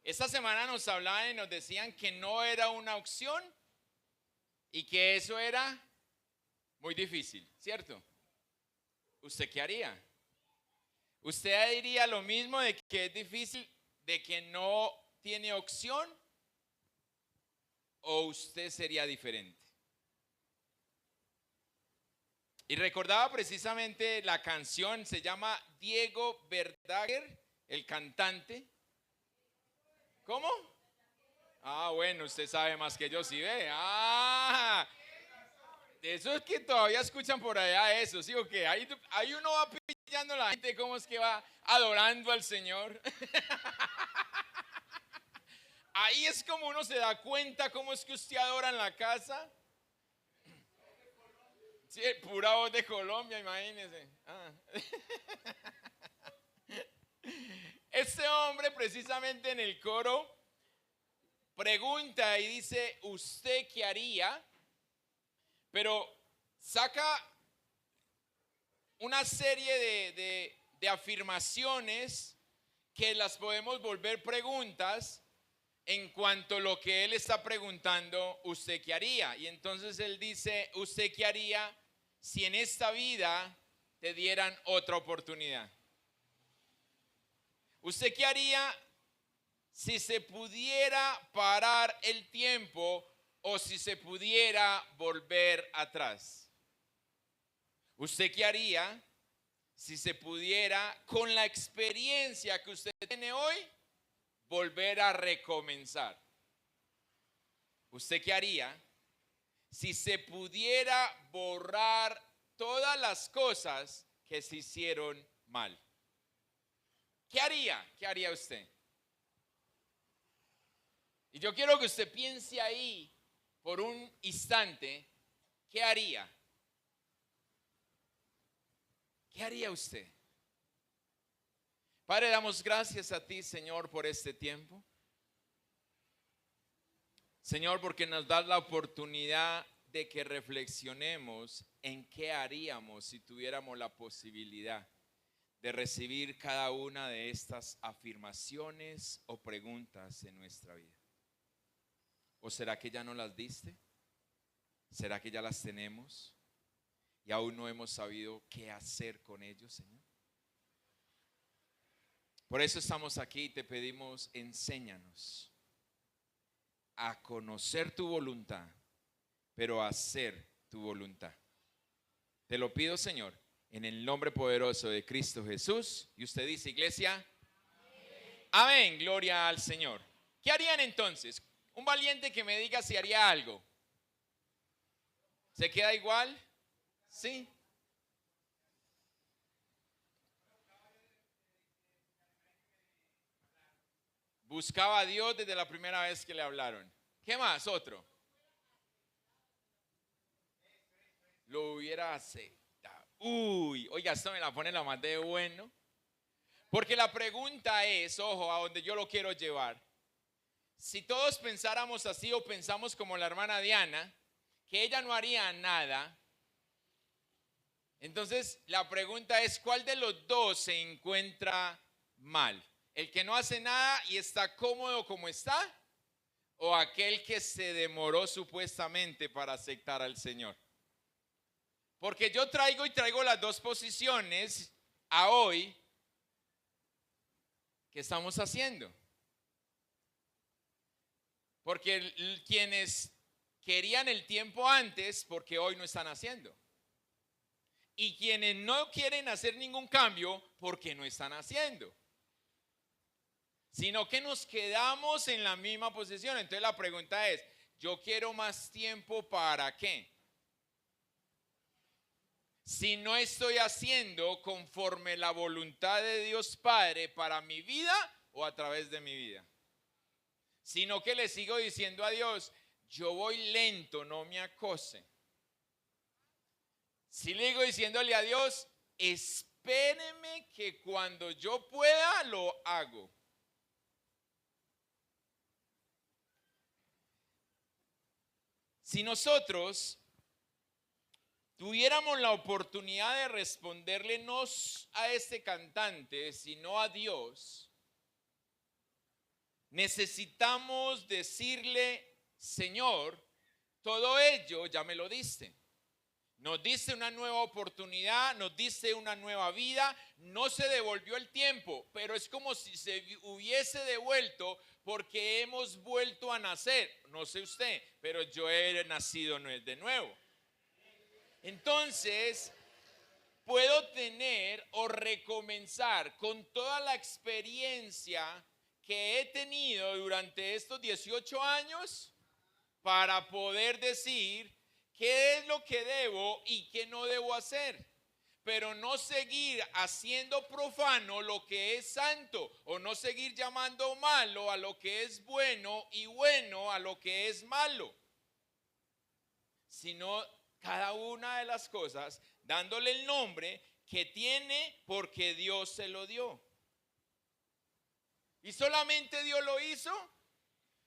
Esta semana nos hablaban y nos decían que no era una opción y que eso era muy difícil, ¿cierto? ¿Usted qué haría? ¿Usted diría lo mismo de que es difícil, de que no tiene opción? ¿O usted sería diferente? Y recordaba precisamente la canción, se llama Diego Verdaguer, el cantante. ¿Cómo? Ah, bueno, usted sabe más que yo, ¿sí ve? Ah, de esos que todavía escuchan por allá eso, ¿sí o qué? Ahí uno va pillando a la gente, cómo es que va adorando al Señor. Ahí es como uno se da cuenta cómo es que usted adora en la casa. Sí, pura voz de Colombia, imagínese. Este hombre precisamente en el coro pregunta y dice, ¿usted qué haría? Pero saca una serie de afirmaciones que las podemos volver preguntas en cuanto a lo que él está preguntando, ¿usted qué haría? Y entonces él dice, ¿usted qué haría si en esta vida te dieran otra oportunidad? ¿Usted qué haría si se pudiera parar el tiempo o si se pudiera volver atrás? ¿Usted qué haría si se pudiera, con la experiencia que usted tiene hoy, volver a recomenzar? ¿Usted qué haría si se pudiera borrar todas las cosas que se hicieron mal? ¿Qué haría? ¿Qué haría usted? Y yo quiero que usted piense ahí por un instante, ¿qué haría? ¿Qué haría usted? Padre, damos gracias a ti, Señor, por este tiempo. Señor, porque nos das la oportunidad de que reflexionemos en qué haríamos si tuviéramos la posibilidad de recibir cada una de estas afirmaciones o preguntas en nuestra vida. ¿O será que ya no las diste? ¿Será que ya las tenemos y aún no hemos sabido qué hacer con ellos, Señor? Por eso estamos aquí y te pedimos, enséñanos a conocer tu voluntad, pero a hacer tu voluntad. Te lo pido, Señor, en el nombre poderoso de Cristo Jesús. Y usted dice, iglesia, amén. Amén, gloria al Señor. ¿Qué harían entonces? Un valiente que me diga si haría algo. ¿Se queda igual? Sí. Buscaba a Dios desde la primera vez que le hablaron. ¿Qué más? Otro. Lo hubiera aceptado. Uy, oiga, esto me la pone la más de bueno. Porque la pregunta es, ojo, a donde yo lo quiero llevar. Si todos pensáramos así o pensamos como la hermana Diana, que ella no haría nada, entonces la pregunta es, ¿cuál de los dos se encuentra mal? ¿El que no hace nada y está cómodo como está? ¿O aquel que se demoró supuestamente para aceptar al Señor? Porque yo traigo las dos posiciones a hoy que estamos haciendo. Porque quienes querían el tiempo antes, porque hoy no están haciendo. Y quienes no quieren hacer ningún cambio, porque no están haciendo. Sino que nos quedamos en la misma posición. Entonces la pregunta es, ¿yo quiero más tiempo para qué? Si no estoy haciendo conforme la voluntad de Dios Padre para mi vida o a través de mi vida. Sino que le sigo diciendo a Dios, yo voy lento, no me acose. Si le digo diciéndole a Dios, espéreme que cuando yo pueda lo hago. Si nosotros tuviéramos la oportunidad de responderle no a este cantante, sino a Dios, necesitamos decirle, Señor, todo ello ya me lo diste. Nos diste una nueva oportunidad, nos diste una nueva vida, no se devolvió el tiempo, pero es como si se hubiese devuelto porque hemos vuelto a nacer. No sé usted, pero yo he nacido de nuevo. Entonces, puedo tener o recomenzar con toda la experiencia que he tenido durante estos 18 años para poder decir qué es lo que debo y qué no debo hacer, pero no seguir haciendo profano lo que es santo, o no seguir llamando malo a lo que es bueno y bueno a lo que es malo, sino cada una de las cosas dándole el nombre que tiene porque Dios se lo dio. Y solamente Dios lo hizo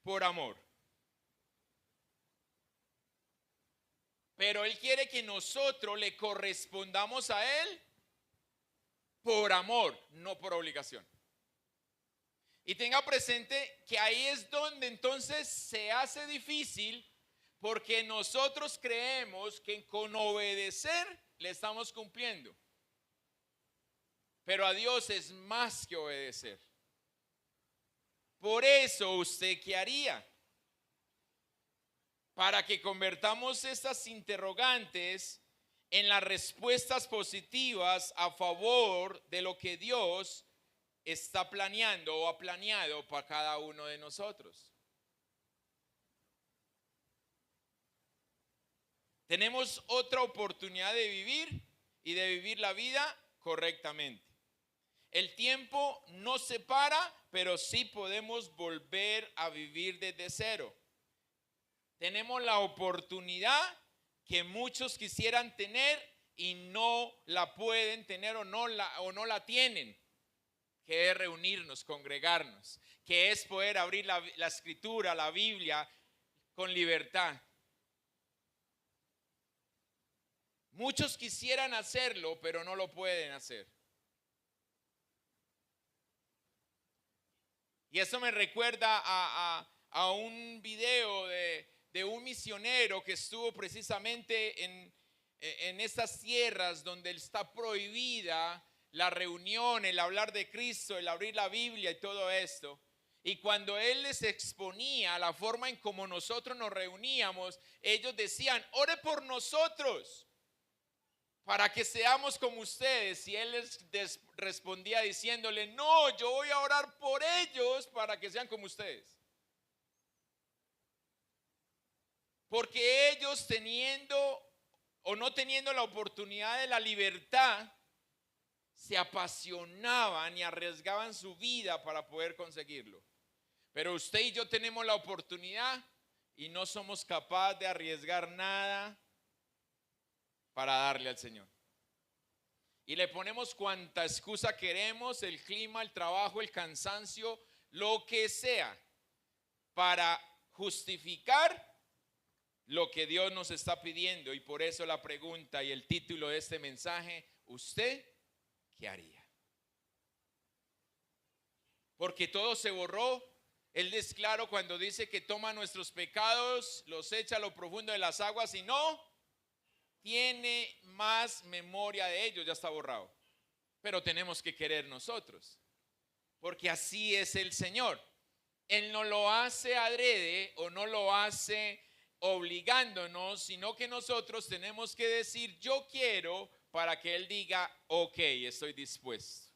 por amor. Pero Él quiere que nosotros le correspondamos a Él por amor, no por obligación. Y tenga presente que ahí es donde entonces se hace difícil, porque nosotros creemos que con obedecer le estamos cumpliendo. Pero a Dios es más que obedecer. Por eso, ¿usted qué haría? Para que convertamos estas interrogantes en las respuestas positivas a favor de lo que Dios está planeando o ha planeado para cada uno de nosotros. Tenemos otra oportunidad de vivir y de vivir la vida correctamente. El tiempo no se para, pero sí podemos volver a vivir desde cero. Tenemos la oportunidad que muchos quisieran tener y no la pueden tener o no la tienen, que es reunirnos, congregarnos, que es poder abrir la escritura, la Biblia, con libertad. Muchos quisieran hacerlo, pero no lo pueden hacer. Y eso me recuerda a un video de un misionero que estuvo precisamente en estas tierras donde está prohibida la reunión, el hablar de Cristo, el abrir la Biblia y todo esto. Y cuando él les exponía la forma en cómo nosotros nos reuníamos, ellos decían, ore por nosotros para que seamos como ustedes. Y él les respondía diciéndole, no, yo voy a orar por ellos para que sean como ustedes. Porque ellos teniendo o no teniendo la oportunidad de la libertad, se apasionaban y arriesgaban su vida para poder conseguirlo. Pero usted y yo tenemos la oportunidad y no somos capaces de arriesgar nada para darle al Señor. Y le ponemos cuanta excusa queremos, el clima, el trabajo, el cansancio, lo que sea, para justificar lo que Dios nos está pidiendo. Y por eso la pregunta y el título de este mensaje, ¿usted qué haría? Porque todo se borró. Él es claro cuando dice que toma nuestros pecados, los echa a lo profundo de las aguas y no tiene más memoria de ellos, ya está borrado. Pero tenemos que querer nosotros, porque así es el Señor. Él no lo hace adrede o no lo hace obligándonos, sino que nosotros tenemos que decir yo quiero, para que Él diga ok, estoy dispuesto.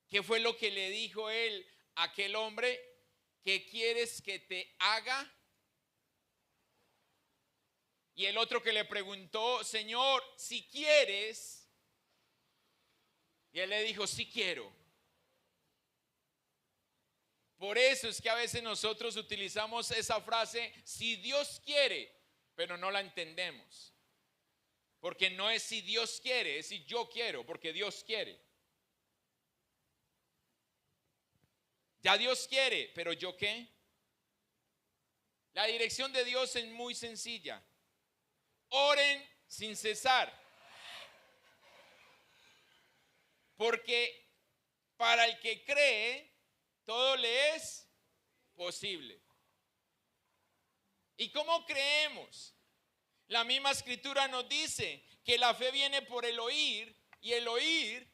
¿Qué fue lo que le dijo Él a aquel hombre? ¿Qué quieres que te haga? Y el otro que le preguntó, Señor, si quieres. Y él le dijo, sí quiero. Por eso es que a veces nosotros utilizamos esa frase, si Dios quiere, pero no la entendemos. Porque no es si Dios quiere, es si yo quiero, porque Dios quiere. Ya Dios quiere, pero ¿yo qué? La dirección de Dios es muy sencilla. Oren sin cesar. Porque para el que cree, todo le es posible. ¿Y cómo creemos? La misma escritura nos dice que la fe viene por el oír y el oír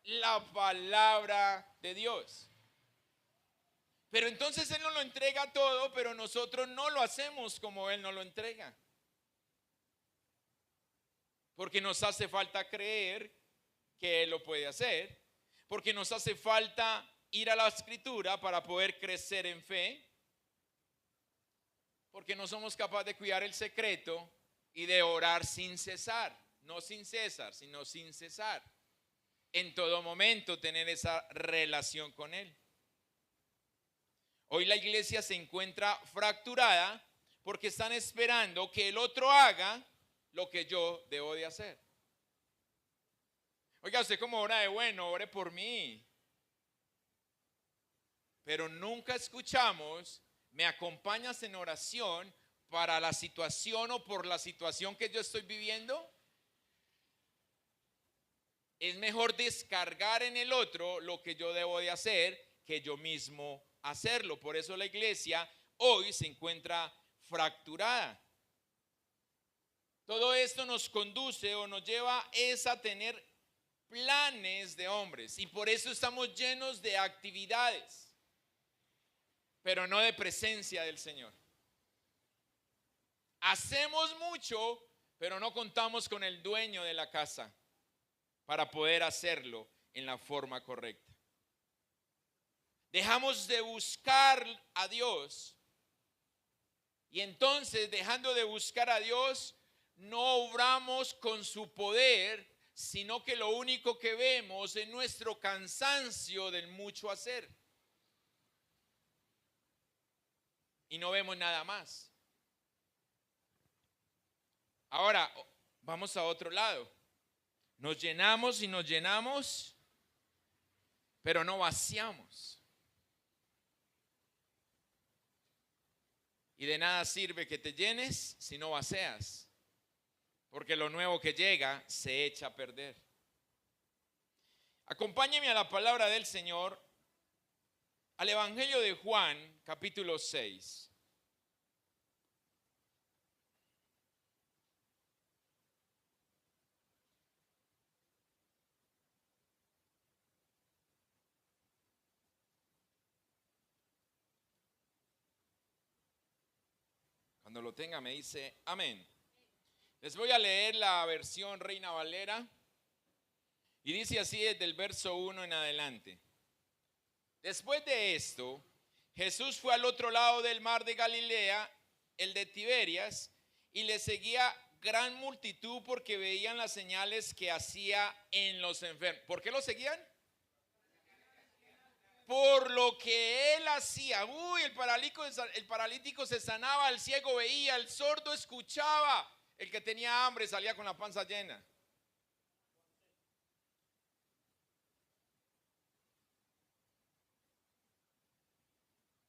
la palabra de Dios. Pero entonces Él nos lo entrega todo, pero nosotros no lo hacemos como Él nos lo entrega. Porque nos hace falta creer que Él lo puede hacer. Porque nos hace falta ir a la escritura para poder crecer en fe. Porque no somos capaces de cuidar el secreto y de orar sin cesar. No sin cesar, sino sin cesar. En todo momento tener esa relación con Él. Hoy la iglesia se encuentra fracturada porque están esperando que el otro haga lo que yo debo de hacer. Oiga, usted como ora de bueno, ore por mí. Pero nunca escuchamos, me acompañas en oración para la situación o por la situación que yo estoy viviendo. Es mejor descargar en el otro lo que yo debo de hacer que yo mismo hacerlo. Por eso la iglesia hoy se encuentra fracturada. Todo esto nos conduce o nos lleva a tener planes de hombres. Y por eso estamos llenos de actividades, pero no de presencia del Señor. Hacemos mucho, pero no contamos con el dueño de la casa para poder hacerlo en la forma correcta. Dejamos de buscar a Dios y entonces, dejando de buscar a Dios, no obramos con su poder, sino que lo único que vemos es nuestro cansancio del mucho hacer. Y no vemos nada más. Ahora, vamos a otro lado. Nos llenamos y nos llenamos, pero no vaciamos. Y de nada sirve que te llenes si no vacías, porque lo nuevo que llega se echa a perder. Acompáñeme a la palabra del Señor, al Evangelio de Juan, capítulo 6. Cuando lo tenga me dice amén. Les voy a leer la versión Reina Valera y dice así desde el verso 1 en adelante. Después de esto, Jesús fue al otro lado del mar de Galilea, el de Tiberias, y le seguía gran multitud porque veían las señales que hacía en los enfermos. ¿Por qué lo seguían? Por lo que él hacía. El paralítico se sanaba, el ciego veía, el sordo escuchaba, el que tenía hambre salía con la panza llena.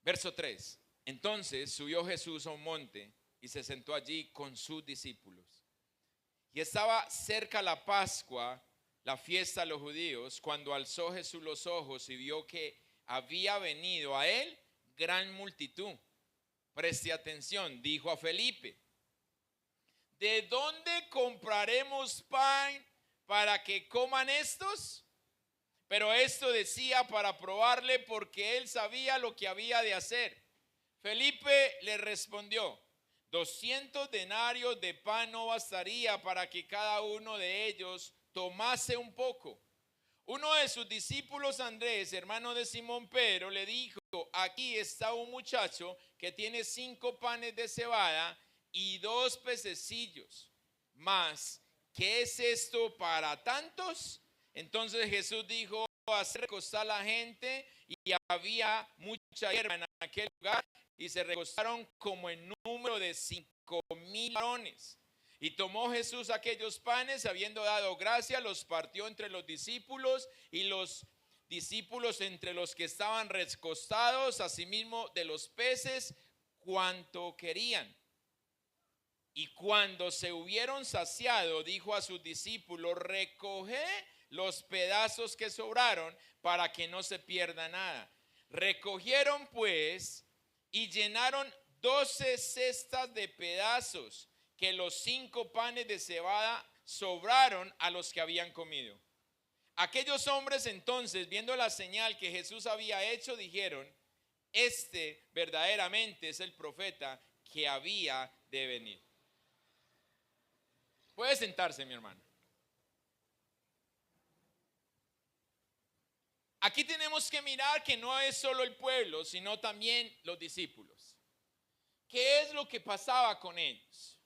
Verso 3. Entonces subió Jesús a un monte y se sentó allí con sus discípulos. Y estaba cerca la Pascua, la fiesta de los judíos, cuando alzó Jesús los ojos y vio que había venido a él gran multitud. Preste atención, dijo a Felipe: ¿de dónde compraremos pan para que coman estos? Pero esto decía para probarle, porque él sabía lo que había de hacer. Felipe le respondió: 200 denarios de pan no bastaría para que cada uno de ellos tomase un poco. Uno de sus discípulos, Andrés, hermano de Simón Pedro, le dijo: aquí está un muchacho que tiene 5 panes de cebada y 2 pececillos. Mas, ¿qué es esto para tantos? Entonces Jesús dijo: hacer recostar a la gente, y había mucha hierba en aquel lugar, y se recostaron como en número de 5,000 varones. Y tomó Jesús aquellos panes, habiendo dado gracia, los partió entre los discípulos, y los discípulos entre los que estaban recostados, asimismo de los peces, cuanto querían. Y cuando se hubieron saciado, dijo a sus discípulos: recoged los pedazos que sobraron, para que no se pierda nada. Recogieron pues y llenaron 12 cestas de pedazos, que los 5 panes de cebada sobraron a los que habían comido. Aquellos hombres entonces, viendo la señal que Jesús había hecho, dijeron: este verdaderamente es el profeta que había de venir. Puede sentarse, mi hermano. Aquí tenemos que mirar que no es solo el pueblo, sino también los discípulos. ¿Qué es lo que pasaba con ellos?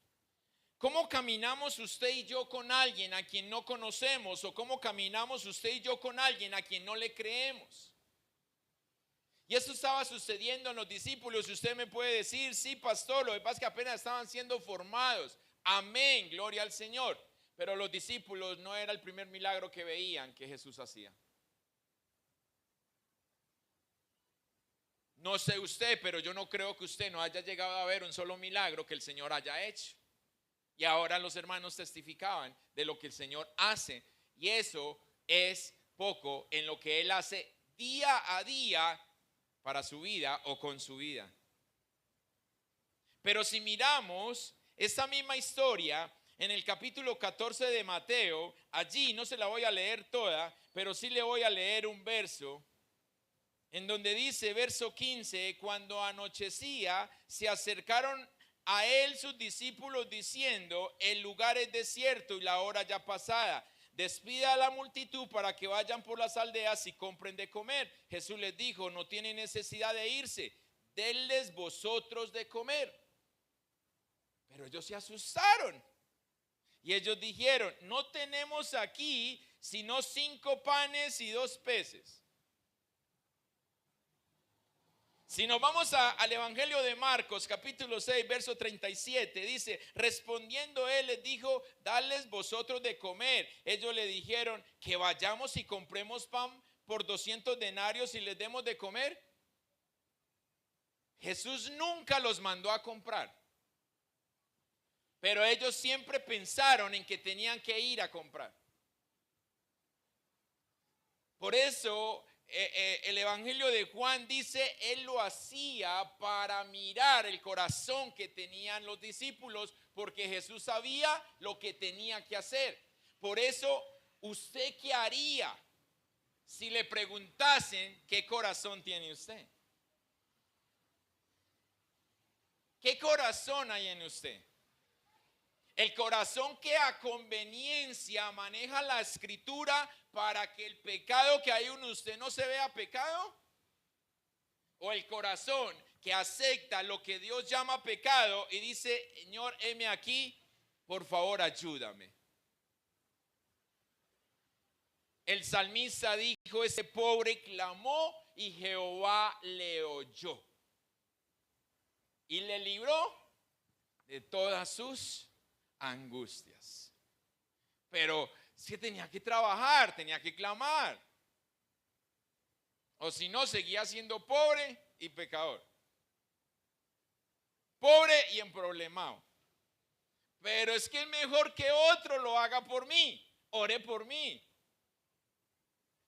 ¿Cómo caminamos usted y yo con alguien a quien no conocemos? ¿O cómo caminamos usted y yo con alguien a quien no le creemos? Y eso estaba sucediendo en los discípulos. Usted me puede decir: sí, pastor, lo que pasa es que apenas estaban siendo formados. Amén, gloria al Señor. Pero los discípulos no era el primer milagro que veían que Jesús hacía. No sé usted, pero yo no creo que usted no haya llegado a ver un solo milagro que el Señor haya hecho. Y ahora los hermanos testificaban de lo que el Señor hace. Y eso es poco en lo que Él hace día a día para su vida o con su vida. Pero si miramos esta misma historia en el capítulo 14 de Mateo, allí no se la voy a leer toda, pero sí le voy a leer un verso en donde dice, verso 15: cuando anochecía, se acercaron a él sus discípulos diciendo: el lugar es desierto y la hora ya pasada. Despida a la multitud para que vayan por las aldeas y compren de comer. Jesús les dijo: no tienen necesidad de irse, denles vosotros de comer. Pero ellos se asustaron. Y ellos dijeron: no tenemos aquí sino 5 panes y 2 peces. Si nos vamos al Evangelio de Marcos, capítulo 6, verso 37, dice: respondiendo él les dijo: dadles vosotros de comer. Ellos le dijeron: que vayamos y compremos pan por 200 denarios y les demos de comer. Jesús nunca los mandó a comprar, pero ellos siempre pensaron en que tenían que ir a comprar. Por eso el Evangelio de Juan dice: él lo hacía para mirar el corazón que tenían los discípulos, porque Jesús sabía lo que tenía que hacer. Por eso, ¿usted qué haría si le preguntasen qué corazón tiene usted? ¿Qué corazón hay en usted? El corazón que a conveniencia maneja la escritura para que el pecado que hay en usted no se vea pecado. O el corazón que acepta lo que Dios llama pecado y dice: Señor, heme aquí, por favor ayúdame. El salmista dijo: ese pobre clamó y Jehová le oyó y le libró de todas sus angustias. Pero si tenía que trabajar, tenía que clamar, o si no seguía siendo pobre y pecador, pobre y emproblemado. Pero es que es mejor que otro lo haga por mí, ore por mí.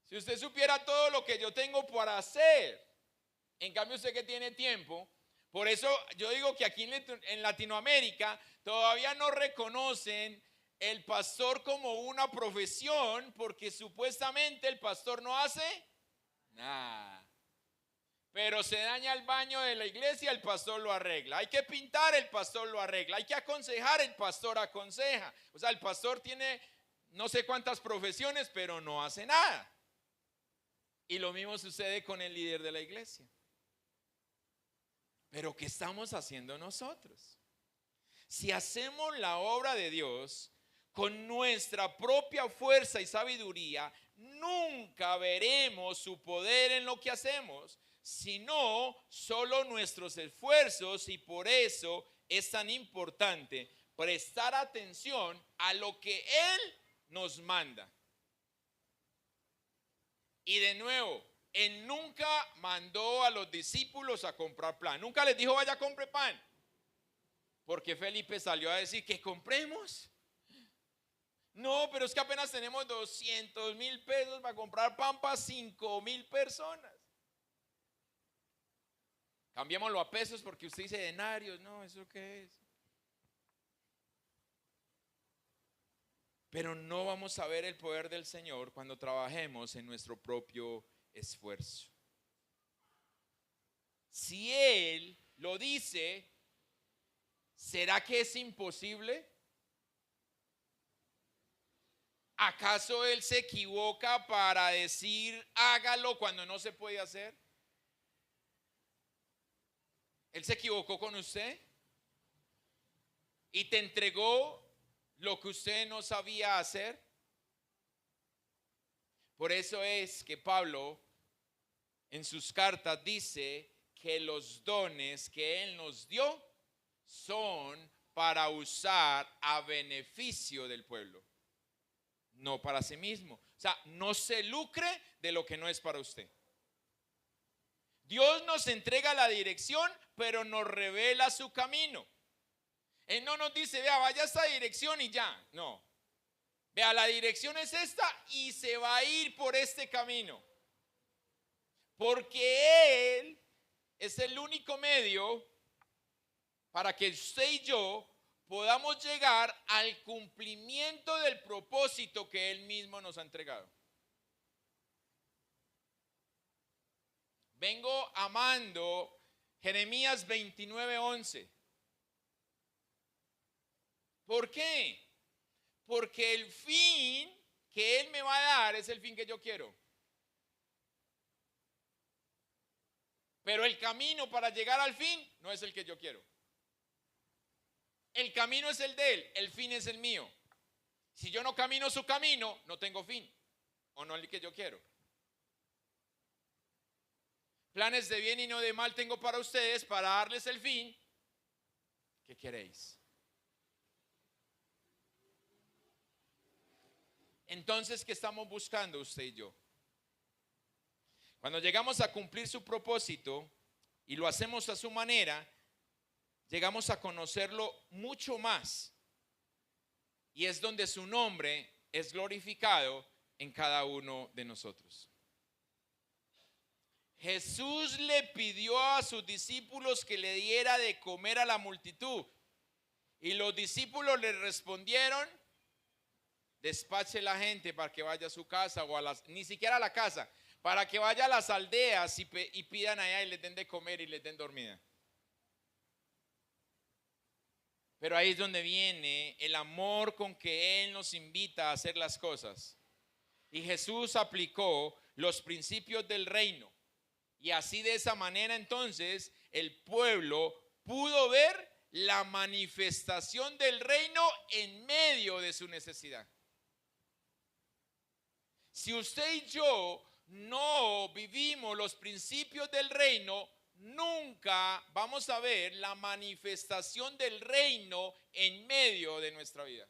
Si usted supiera todo lo que yo tengo para hacer, en cambio usted que tiene tiempo. Por eso yo digo que aquí en Latinoamérica todavía no reconocen el pastor como una profesión, porque supuestamente el pastor no hace nada. Pero se daña el baño de la iglesia, el pastor lo arregla. Hay que pintar, el pastor lo arregla. Hay que aconsejar, el pastor aconseja. O sea, el pastor tiene no sé cuántas profesiones, pero no hace nada. Y lo mismo sucede con el líder de la iglesia. Pero ¿qué estamos haciendo nosotros? Si hacemos la obra de Dios con nuestra propia fuerza y sabiduría, nunca veremos su poder en lo que hacemos, sino solo nuestros esfuerzos. Y por eso es tan importante prestar atención a lo que Él nos manda. Y de nuevo, Él nunca mandó a los discípulos a comprar pan. Nunca les dijo: vaya, compre pan. Porque Felipe salió a decir: ¿que compremos? No, pero es que apenas tenemos 200,000 pesos para comprar pan para 5,000 personas. Cambiémoslo a pesos porque usted dice denarios. No, ¿eso qué es? Pero no vamos a ver el poder del Señor cuando trabajemos en nuestro propio esfuerzo. Si Él lo dice, ¿será que es imposible? ¿Acaso Él se equivoca para decir hágalo cuando no se puede hacer? ¿Él se equivocó con usted? ¿Y te entregó lo que usted no sabía hacer? Por eso es que Pablo en sus cartas dice que los dones que Él nos dio son para usar a beneficio del pueblo, no para sí mismo. O sea, no se lucre de lo que no es para usted. Dios nos entrega la dirección, pero nos revela su camino. Él no nos dice, vea, vaya a esta dirección y ya. No. Vea, la dirección es esta y se va a ir por este camino. Porque Él es el único medio para que usted y yo podamos llegar al cumplimiento del propósito que Él mismo nos ha entregado. Vengo amando Jeremías 29:11. ¿Por qué? Porque el fin que Él me va a dar es el fin que yo quiero. Pero el camino para llegar al fin no es el que yo quiero. El camino es el de Él, el fin es el mío. Si yo no camino su camino, no tengo fin. O no el que yo quiero. Planes de bien y no de mal tengo para ustedes, para darles el fin que queréis. Entonces, ¿qué estamos buscando usted y yo? Cuando llegamos a cumplir su propósito y lo hacemos a su manera, llegamos a conocerlo mucho más. Y es donde su nombre es glorificado en cada uno de nosotros. Jesús le pidió a sus discípulos que le diera de comer a la multitud. Y los discípulos le respondieron, despache la gente para que vaya a su casa o ni siquiera a la casa, para que vaya a las aldeas y pidan allá y les den de comer y les den dormida. Pero ahí es donde viene el amor con que Él nos invita a hacer las cosas. Y Jesús aplicó los principios del reino. Y así de esa manera entonces el pueblo pudo ver la manifestación del reino en medio de su necesidad. Si usted y yo no vivimos los principios del reino, nunca vamos a ver la manifestación del reino en medio de nuestra vida.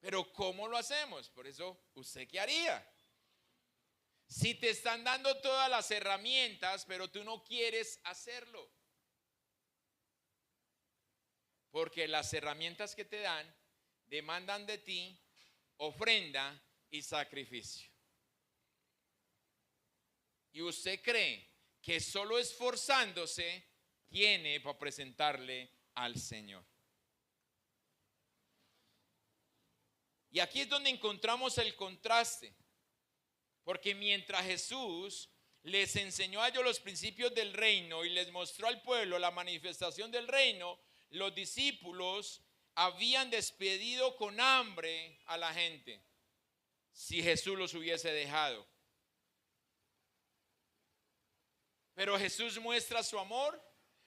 Pero ¿cómo lo hacemos? Por eso, ¿usted qué haría? Si te están dando todas las herramientas, pero tú no quieres hacerlo. Porque las herramientas que te dan demandan de ti ofrenda y sacrificio. Y usted cree que solo esforzándose tiene para presentarle al Señor. Y aquí es donde encontramos el contraste. Porque mientras Jesús les enseñó a ellos los principios del reino y les mostró al pueblo la manifestación del reino, los discípulos habían despedido con hambre a la gente si Jesús los hubiese dejado. Pero Jesús muestra su amor,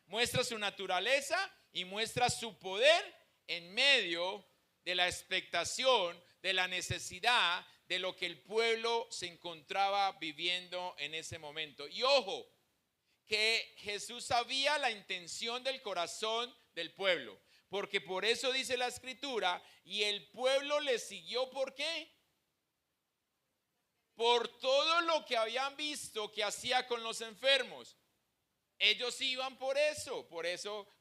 muestra su naturaleza y muestra su poder en medio de la expectación, de la necesidad, de lo que el pueblo se encontraba viviendo en ese momento. Y ojo, que Jesús sabía la intención del corazón del pueblo, porque por eso dice la escritura, y el pueblo le siguió, ¿por qué? Por todo lo que habían visto que hacía con los enfermos. Ellos iban por eso,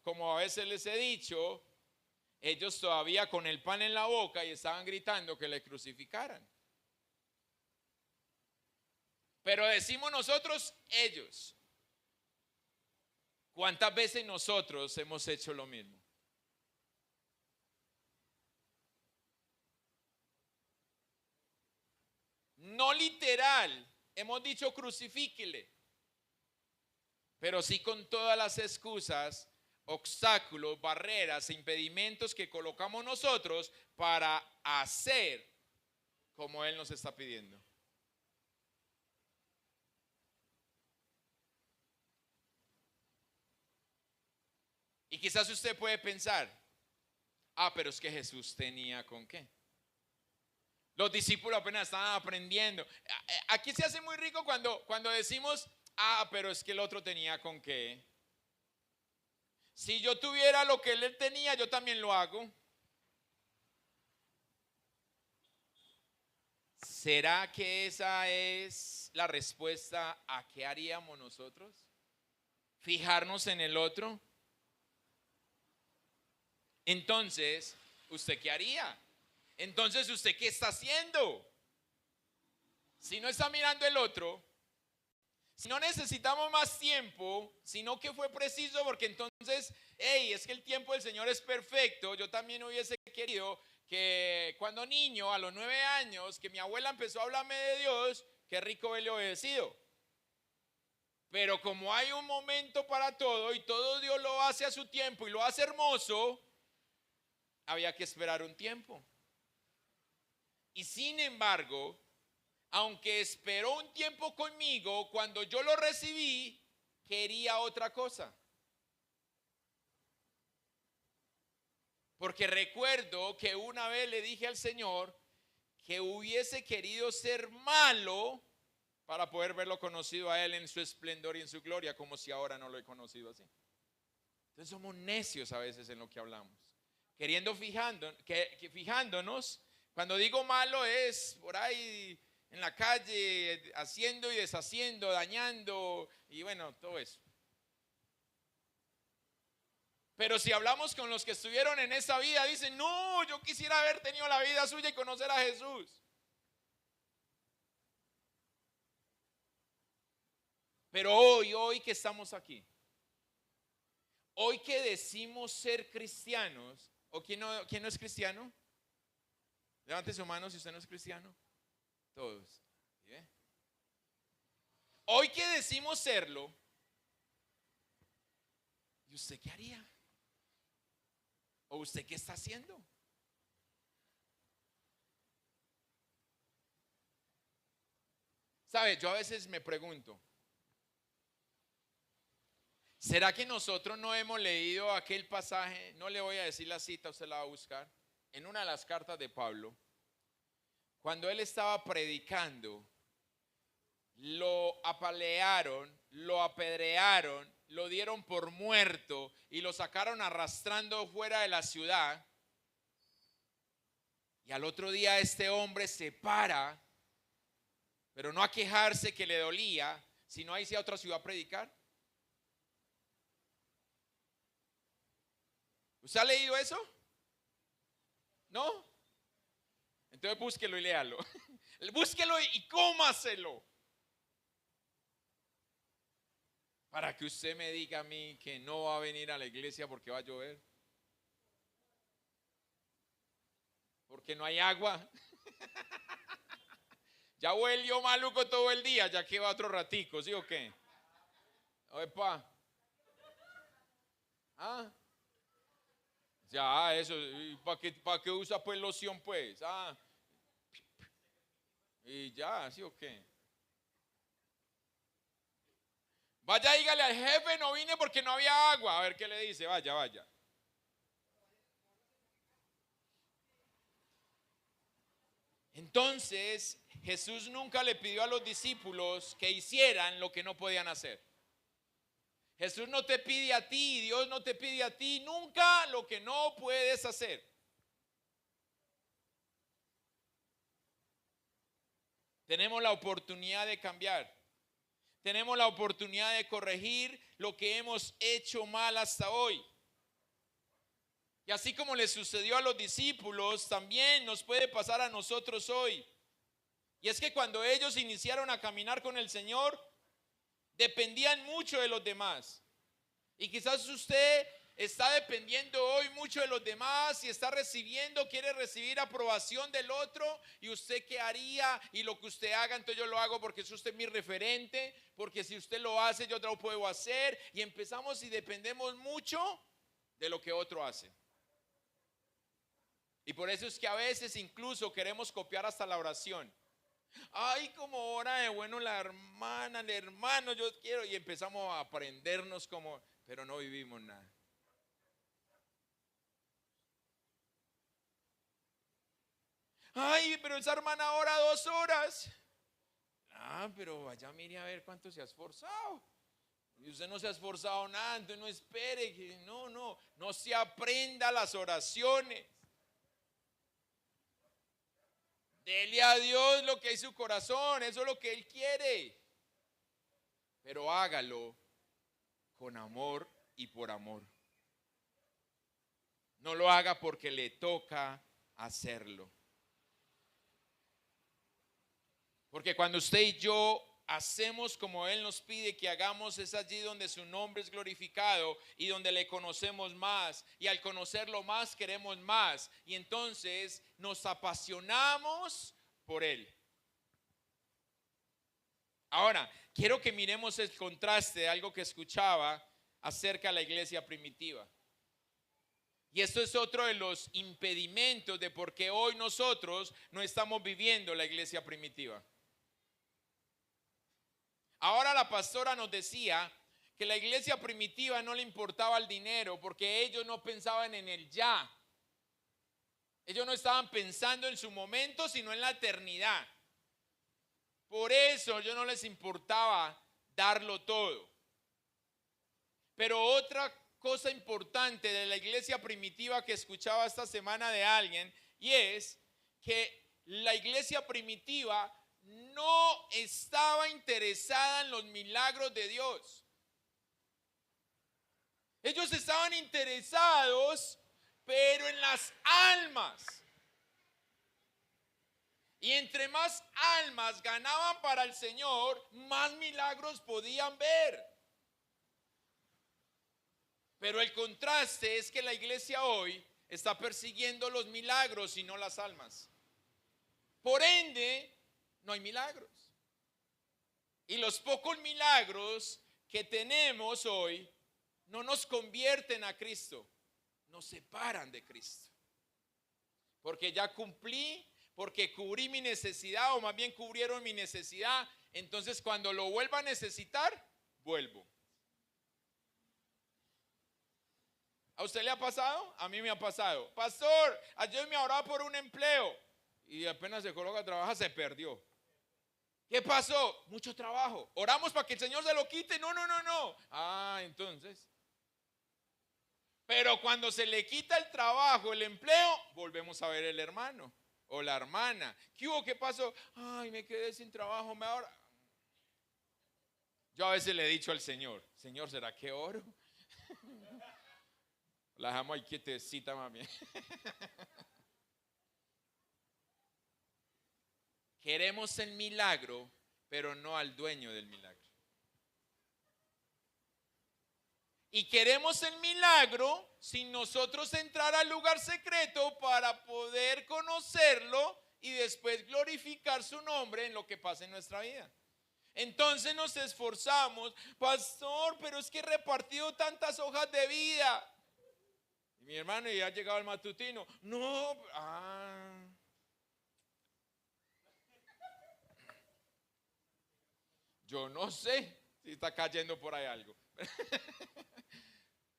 como a veces les he dicho, ellos todavía con el pan en la boca y estaban gritando que le crucificaran. Pero decimos nosotros, ellos. ¿Cuántas veces nosotros hemos hecho lo mismo? No literal, hemos dicho crucifíquele, pero sí con todas las excusas, obstáculos, barreras e impedimentos que colocamos nosotros para hacer como Él nos está pidiendo. Y quizás usted puede pensar, pero es que Jesús tenía con qué. Los discípulos apenas estaban aprendiendo. Aquí se hace muy rico cuando decimos, pero es que el otro tenía con qué. Si yo tuviera lo que él tenía, yo también lo hago. ¿Será que esa es la respuesta a qué haríamos nosotros? ¿Fijarnos en el otro? Entonces, ¿usted qué haría? Entonces, ¿usted qué está haciendo? Si no está mirando el otro, si no necesitamos más tiempo, sino que fue preciso, porque entonces, es que el tiempo del Señor es perfecto. Yo también hubiese querido que cuando niño, a los 9 años, que mi abuela empezó a hablarme de Dios, qué rico haberle obedecido. Pero como hay un momento para todo y todo Dios lo hace a su tiempo y lo hace hermoso, había que esperar un tiempo. Y sin embargo, aunque esperó un tiempo conmigo, cuando yo lo recibí, quería otra cosa. Porque recuerdo que una vez le dije al Señor que hubiese querido ser malo para poder verlo conocido a Él en su esplendor y en su gloria, como si ahora no lo he conocido así. Entonces somos necios a veces en lo que hablamos. Fijándonos, cuando digo malo es por ahí en la calle, haciendo y deshaciendo, dañando y bueno, todo eso. Pero si hablamos con los que estuvieron en esa vida, dicen, no, yo quisiera haber tenido la vida suya y conocer a Jesús. Pero hoy que estamos aquí, hoy que decimos ser cristianos, ¿o quién no es cristiano? Levante su mano si usted no es cristiano. Todos. ¿Sí? Hoy que decimos serlo, ¿y usted qué haría? ¿O usted qué está haciendo? ¿Sabe? Yo a veces me pregunto, ¿será que nosotros no hemos leído aquel pasaje? No le voy a decir la cita, usted la va a buscar. En una de las cartas de Pablo, cuando él estaba predicando, lo apalearon, lo apedrearon, lo dieron por muerto y lo sacaron arrastrando fuera de la ciudad. Y al otro día este hombre se para, pero no a quejarse que le dolía, sino a irse a otra ciudad a predicar. ¿Usted ha leído eso? ¿No? Entonces búsquelo y léalo. Búsquelo y cómaselo. Para que usted me diga a mí que no va a venir a la iglesia porque va a llover. Porque no hay agua. Ya huelió maluco todo el día, ya que va otro ratico, ¿sí o qué? Opa. Ya, eso. ¿Para qué usa pues loción pues? Y ya, ¿sí o qué? Vaya, dígale al jefe, no vine porque no había agua. A ver qué le dice, vaya. Entonces, Jesús nunca le pidió a los discípulos que hicieran lo que no podían hacer. Jesús no te pide a ti, Dios no te pide a ti nunca lo que no puedes hacer. Tenemos la oportunidad de cambiar. Tenemos la oportunidad de corregir lo que hemos hecho mal hasta hoy. Y así como le sucedió a los discípulos, también nos puede pasar a nosotros hoy. Y es que cuando ellos iniciaron a caminar con el Señor, dependían mucho de los demás. Y quizás usted está dependiendo hoy mucho de los demás y está recibiendo, quiere recibir aprobación del otro. ¿Y usted qué haría? Y lo que usted haga, entonces yo lo hago porque es usted mi referente, porque si usted lo hace, yo lo puedo hacer. Y empezamos y dependemos mucho de lo que otro hace. Y por eso es que a veces incluso queremos copiar hasta la oración. Ay, como ora de bueno la hermana, el hermano, yo quiero. Y empezamos a aprendernos como, pero no vivimos nada. Ay, pero esa hermana ora 2 horas. Ah, pero vaya, mire a ver cuánto se ha esforzado. Y usted no se ha esforzado nada, entonces no espere. No se aprenda las oraciones. Dele a Dios lo que hay en su corazón, eso es lo que Él quiere. Pero hágalo con amor y por amor. No lo haga porque le toca hacerlo. Porque cuando usted y yo hacemos como Él nos pide que hagamos, es allí donde su nombre es glorificado y donde le conocemos más. Y al conocerlo más queremos más. Y entonces nos apasionamos por Él. Ahora, quiero que miremos el contraste de algo que escuchaba acerca de la iglesia primitiva. Y esto es otro de los impedimentos de por qué hoy nosotros no estamos viviendo la iglesia primitiva. Ahora la pastora nos decía que la iglesia primitiva no le importaba el dinero porque ellos no pensaban en el ya. Ellos no estaban pensando en su momento, sino en la eternidad. Por eso yo no les importaba darlo todo. Pero otra cosa importante de la iglesia primitiva que escuchaba esta semana de alguien, y es que la iglesia primitiva no estaba interesada en los milagros de Dios. Ellos estaban interesados, pero en las almas. Y entre más almas ganaban para el Señor, más milagros podían ver. Pero el contraste es que la iglesia hoy está persiguiendo los milagros y no las almas. Por ende, no hay milagros. Y los pocos milagros que tenemos hoy no nos convierten a Cristo, nos separan de Cristo. Porque ya cumplí, porque cubrí mi necesidad, o más bien cubrieron mi necesidad. Entonces cuando lo vuelva a necesitar, vuelvo. ¿A usted le ha pasado? A mí me ha pasado. Pastor, ayer me oraba por un empleo y apenas se coloca a trabajar, se perdió. ¿Qué pasó? Mucho trabajo. Oramos para que el Señor se lo quite. No. Ah, entonces. Pero cuando se le quita el trabajo, el empleo, volvemos a ver el hermano o la hermana. ¿Qué hubo? ¿Qué pasó? Ay, me quedé sin trabajo. Yo a veces le he dicho al Señor, Señor, ¿será que oro? La dejamos ahí quietecita, mami. Queremos el milagro, pero no al dueño del milagro. Y queremos el milagro sin nosotros entrar al lugar secreto para poder conocerlo y después glorificar su nombre en lo que pasa en nuestra vida. Entonces nos esforzamos, pastor, pero es que he repartido tantas hojas de vida. Y mi hermano ya ha llegado al matutino. No, yo no sé si está cayendo por ahí algo.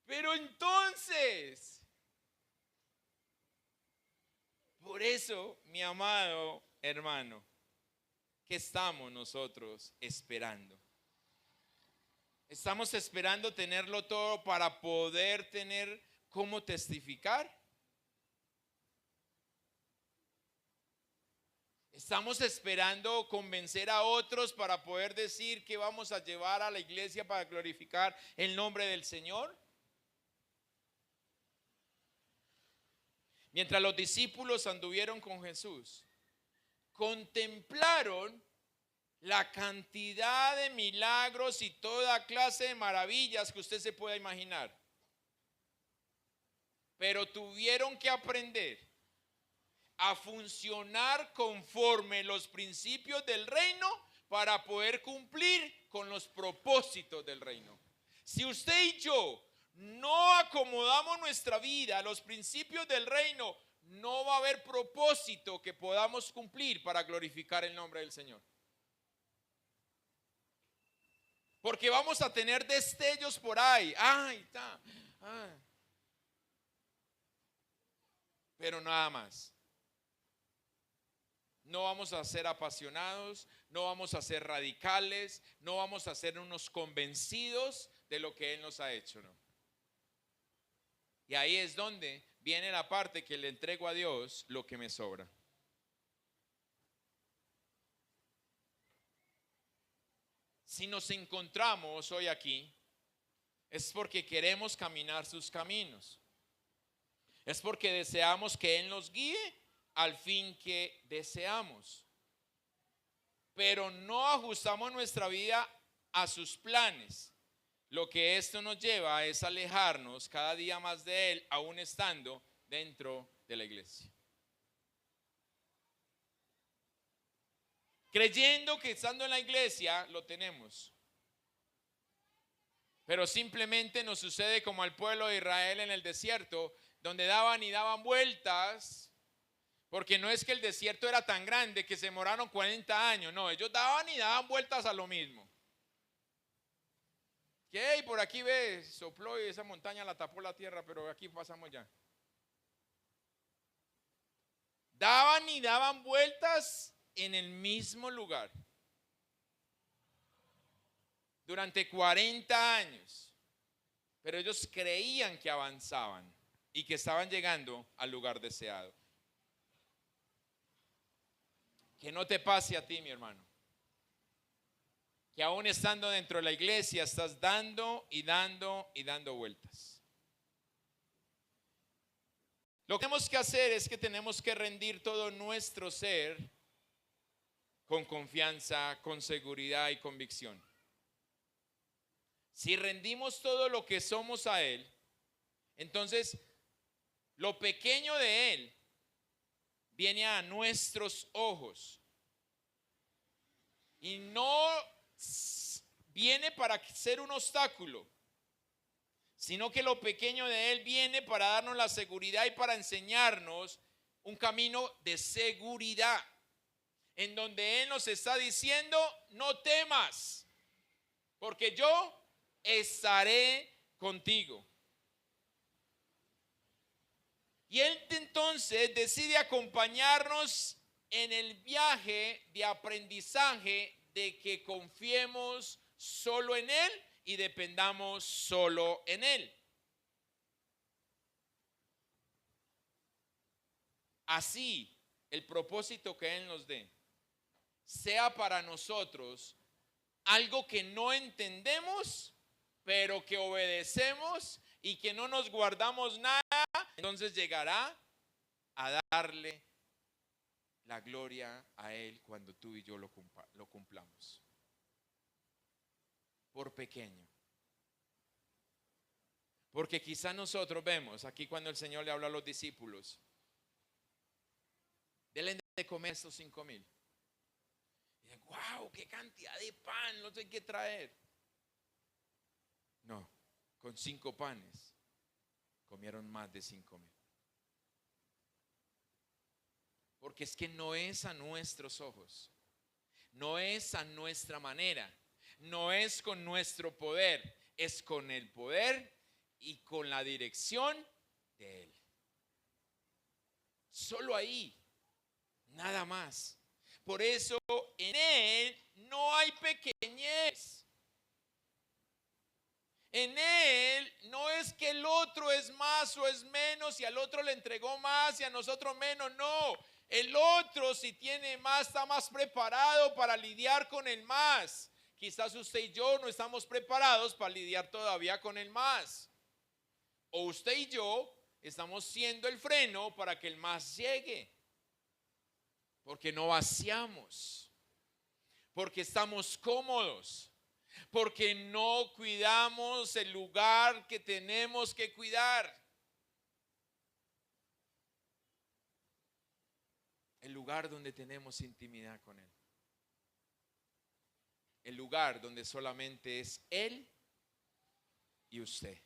Pero entonces, por eso, mi amado hermano, ¿qué estamos nosotros esperando? ¿Estamos esperando tenerlo todo para poder tener cómo testificar? ¿Estamos esperando convencer a otros para poder decir que vamos a llevar a la iglesia para glorificar el nombre del Señor? Mientras los discípulos anduvieron con Jesús, contemplaron la cantidad de milagros y toda clase de maravillas que usted se pueda imaginar. Pero tuvieron que aprender a funcionar conforme los principios del reino para poder cumplir con los propósitos del reino. Si usted y yo no acomodamos nuestra vida a los principios del reino, no va a haber propósito que podamos cumplir para glorificar el nombre del Señor. Porque vamos a tener destellos por ahí. Ay, está. Ah. Pero nada más. No vamos a ser apasionados, no vamos a ser radicales, no vamos a ser unos convencidos de lo que Él nos ha hecho, ¿no? Y ahí es donde viene la parte que le entrego a Dios lo que me sobra. Si nos encontramos hoy aquí, es porque queremos caminar sus caminos. Es porque deseamos que Él nos guíe al fin que deseamos. Pero no ajustamos nuestra vida a sus planes. Lo que esto nos lleva es alejarnos cada día más de Él, aún estando dentro de la iglesia. Creyendo que estando en la iglesia lo tenemos. Pero simplemente nos sucede como al pueblo de Israel en el desierto, donde daban y daban vueltas, porque no es que el desierto era tan grande que se demoraron 40 años, no, ellos daban y daban vueltas a lo mismo. Que por aquí ve, sopló y esa montaña la tapó la tierra, pero aquí pasamos ya. Daban y daban vueltas en el mismo lugar durante 40 años, pero ellos creían que avanzaban y que estaban llegando al lugar deseado. Que no te pase a ti, mi hermano, que aún estando dentro de la iglesia estás dando y dando y dando vueltas. Lo que tenemos que hacer es que tenemos que rendir todo nuestro ser con confianza, con seguridad y convicción. Si rendimos todo lo que somos a Él, entonces lo pequeño de Él viene a nuestros ojos y no viene para ser un obstáculo, sino que lo pequeño de Él viene para darnos la seguridad y para enseñarnos un camino de seguridad, en donde Él nos está diciendo: no temas, porque yo estaré contigo. Y Él entonces decide acompañarnos en el viaje de aprendizaje de que confiemos solo en Él y dependamos solo en Él. Así, el propósito que Él nos dé sea para nosotros algo que no entendemos, pero que obedecemos y que no nos guardamos nada, entonces llegará a darle la gloria a Él cuando tú y yo lo cumplamos. Por pequeño. Porque quizá nosotros vemos aquí cuando el Señor le habla a los discípulos: denle de comer a estos 5,000. Y dicen: wow, qué cantidad de pan, no sé qué traer. No, con 5 panes comieron más de 5,000. Porque es que no es a nuestros ojos, no es a nuestra manera, no es con nuestro poder, es con el poder y con la dirección de Él. Solo ahí, nada más. Por eso en Él no hay pequeñez. En Él no es que el otro es más o es menos y al otro le entregó más y a nosotros menos, no. El otro, si tiene más, está más preparado para lidiar con el más. Quizás usted y yo no estamos preparados para lidiar todavía con el más. O usted y yo estamos siendo el freno para que el más llegue. porque no vaciamos, porque estamos cómodos, porque no cuidamos el lugar que tenemos que cuidar. El lugar donde tenemos intimidad con Él. El lugar donde solamente es Él y usted.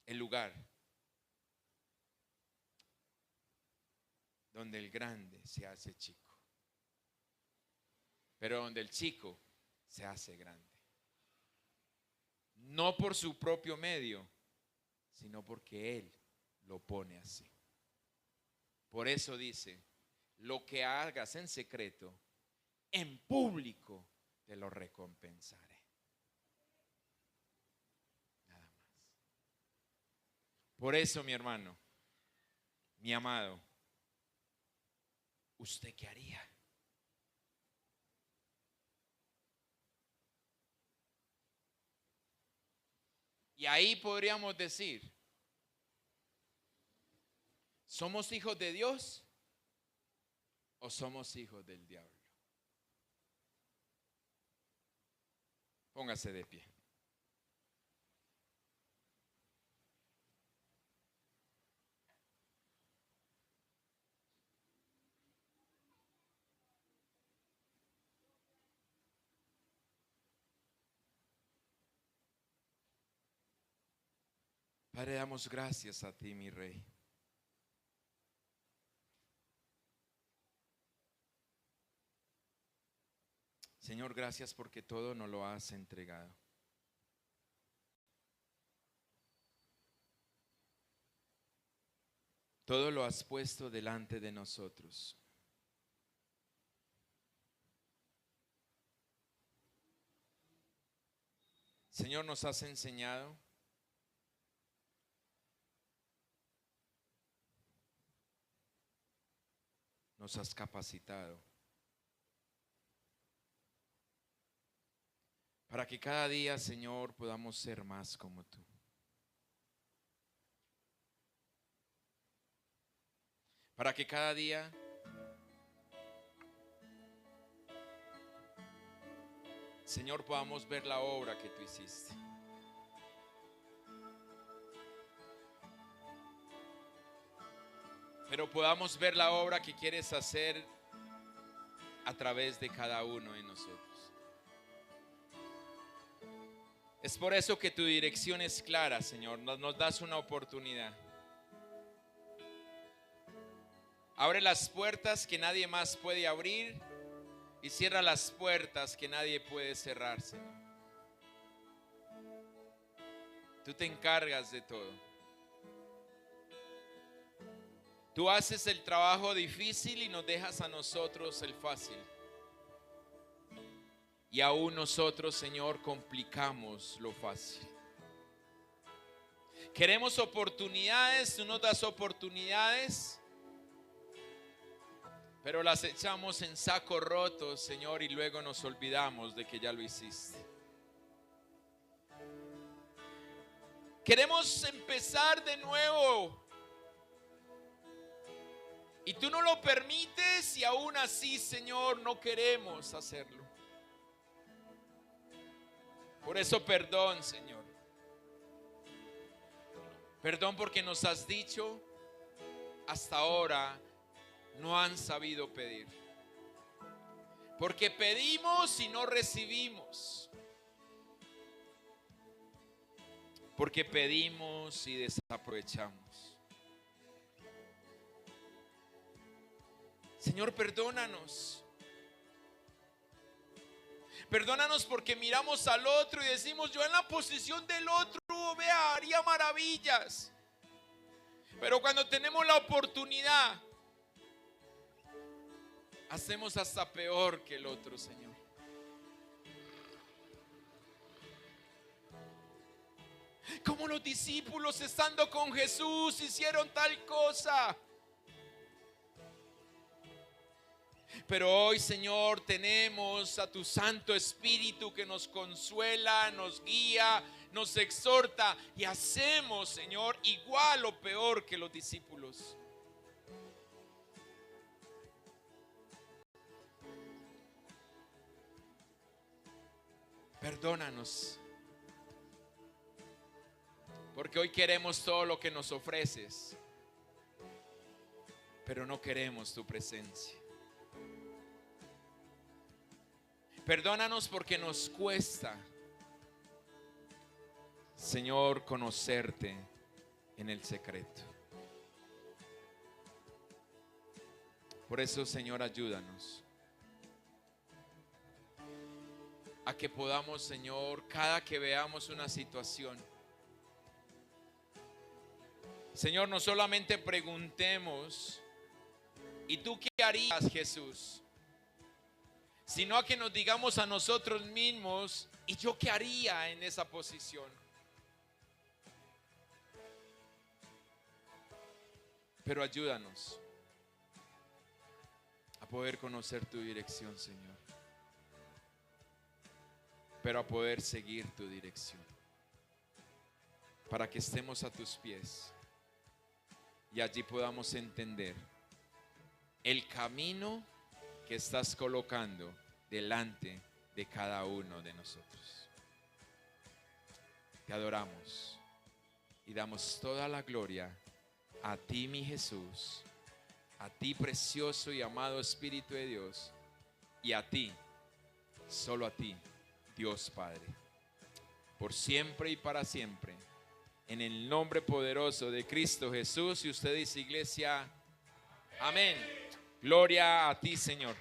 El lugar donde el grande se hace chico, pero donde el chico se hace grande. No por su propio medio, sino porque Él lo pone así. Por eso dice, lo que hagas en secreto, en público te lo recompensaré. Nada más. Por eso, mi hermano, mi amado, ¿usted qué haría? Y ahí podríamos decir, ¿somos hijos de Dios o somos hijos del diablo? Póngase de pie. Padre, damos gracias a ti, mi Rey. Señor, gracias porque todo nos lo has entregado. Todo lo has puesto delante de nosotros. Señor, nos has enseñado nos has capacitado para que cada día, Señor, podamos ser más como tú. Para que cada día Señor, podamos ver la obra que tú hiciste. Pero podamos ver la obra que quieres hacer a través de cada uno de nosotros. Es por eso que tu dirección es clara, Señor. Nos das una oportunidad. Abre las puertas que nadie más puede abrir y cierra las puertas que nadie puede cerrar, Señor. Tú te encargas de todo. Tú haces el trabajo difícil y nos dejas a nosotros el fácil. Y aún nosotros, Señor, complicamos lo fácil. Queremos oportunidades, tú nos das oportunidades, pero las echamos en saco roto, Señor, y luego nos olvidamos de que ya lo hiciste. Queremos empezar de nuevo. Y tú no lo permites y aún así, Señor, no queremos hacerlo. Por eso perdón, Señor. Perdón porque nos has dicho hasta ahora no han sabido pedir. Porque pedimos y no recibimos. Porque pedimos y desaprovechamos. Señor, perdónanos. Perdónanos porque miramos al otro y decimos, yo en la posición del otro, vea, haría maravillas. Pero cuando tenemos la oportunidad, hacemos hasta peor que el otro, Señor. Como los discípulos estando con Jesús hicieron tal cosa. Pero hoy, Señor, tenemos a tu Santo Espíritu que nos consuela, nos guía, nos exhorta y hacemos, Señor, igual o peor que los discípulos. Perdónanos, porque hoy queremos todo lo que nos ofreces, pero no queremos tu presencia. Perdónanos porque nos cuesta, Señor, conocerte en el secreto. Por eso, Señor, ayúdanos a que podamos, Señor, cada que veamos una situación, Señor, no solamente preguntemos, ¿y tú qué harías, Jesús? Sino a que nos digamos a nosotros mismos, ¿y yo qué haría en esa posición? Pero ayúdanos a poder conocer tu dirección, Señor, pero a poder seguir tu dirección, para que estemos a tus pies y allí podamos entender el camino que estás colocando delante de cada uno de nosotros. Te adoramos y damos toda la gloria a ti, mi Jesús, a ti, precioso y amado Espíritu de Dios, y a ti, solo a ti, Dios Padre, por siempre y para siempre, en el nombre poderoso de Cristo Jesús. Y usted dice, iglesia, amén. Gloria a ti, Señor.